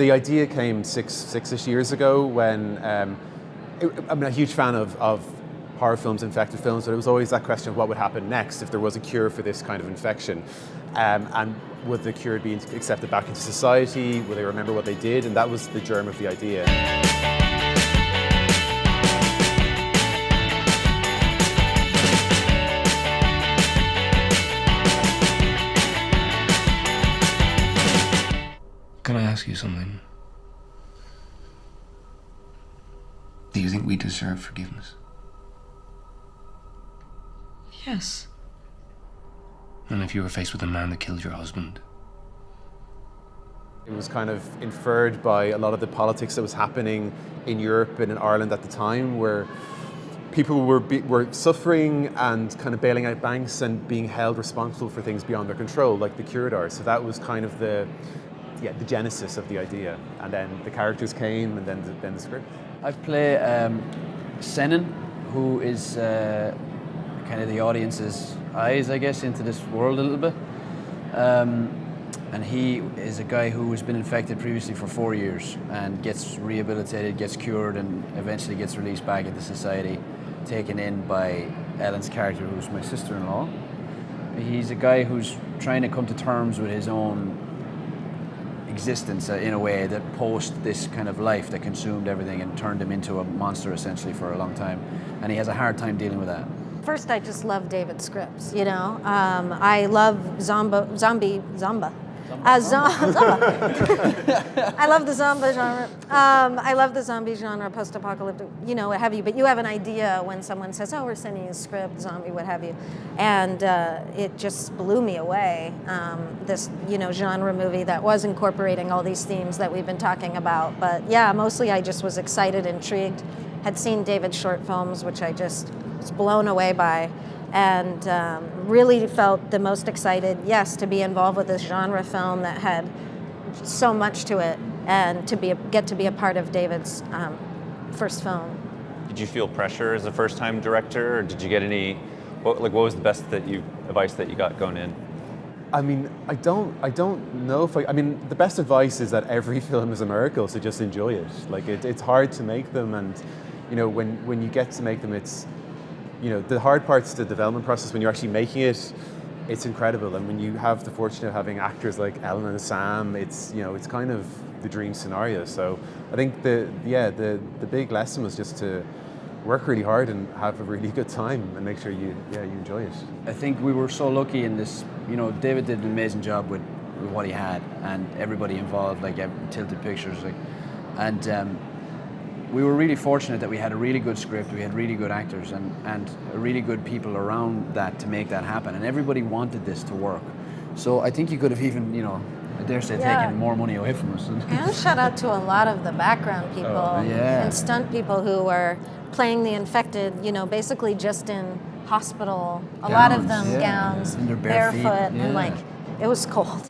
the idea came six-ish years ago when I'm a huge fan of horror films, infected films, but it was always that question of what would happen next if there was a cure for this kind of infection. And would the cure be accepted back into society? Would they remember what they did? And that was the germ of the idea. Can I ask you something? Do you think we deserve forgiveness? Yes. And if you were faced with a man that killed your husband? It was kind of inferred by a lot of the politics that was happening in Europe and in Ireland at the time, where people were suffering and kind of bailing out banks and being held responsible for things beyond their control, like the curador. So that was kind of the genesis of the idea. And then the characters came, and then the script. I play Senan, who is kind of the audience's eyes, I guess, into this world a little bit. And he is a guy who has been infected previously for 4 years and gets rehabilitated, gets cured, and eventually gets released back into society, taken in by Ellen's character, who's my sister-in-law. He's a guy who's trying to come to terms with his own existence in a way that post this kind of life that consumed everything and turned him into a monster essentially for a long time. And he has a hard time dealing with that. First, I just love David's scripts, you know. I love Zomba. I love the zombie genre. I love the zombie genre, post-apocalyptic, you know, what have you. But you have an idea when someone says, "Oh, we're sending you a script, zombie, what have you," and it just blew me away. This, you know, genre movie that was incorporating all these themes that we've been talking about. But yeah, mostly I just was excited, intrigued. Had seen David's short films, which I just was blown away by. And really felt the most excited, yes, to be involved with this genre film that had so much to it, and to get to be a part of David's first film. Did you feel pressure as a first-time director, or did you get any? What was the best advice that you got going in? I mean, I don't know if I mean, the best advice is that every film is a miracle, so just enjoy it. Like it's hard to make them, and you know, when you get to make them, it's, you know, the hard part's the development process. When you're actually making it, it's incredible. And when you have the fortune of having actors like Ellen and Sam, it's, you know, it's kind of the dream scenario. So I think the big lesson was just to work really hard and have a really good time and make sure you enjoy it. I think we were so lucky in this, you know, David did an amazing job with what he had, and everybody involved, like Tilted Pictures, like, and we were really fortunate that we had a really good script, we had really good actors, and really good people around that to make that happen. And everybody wanted this to work. So I think you could have even, you know, I dare say, taken more money away from us. And shout out to a lot of the background people and stunt people who were playing the infected, you know, basically just in hospital. A lot of them gowns, and their bare feet. barefoot, and like, it was cold.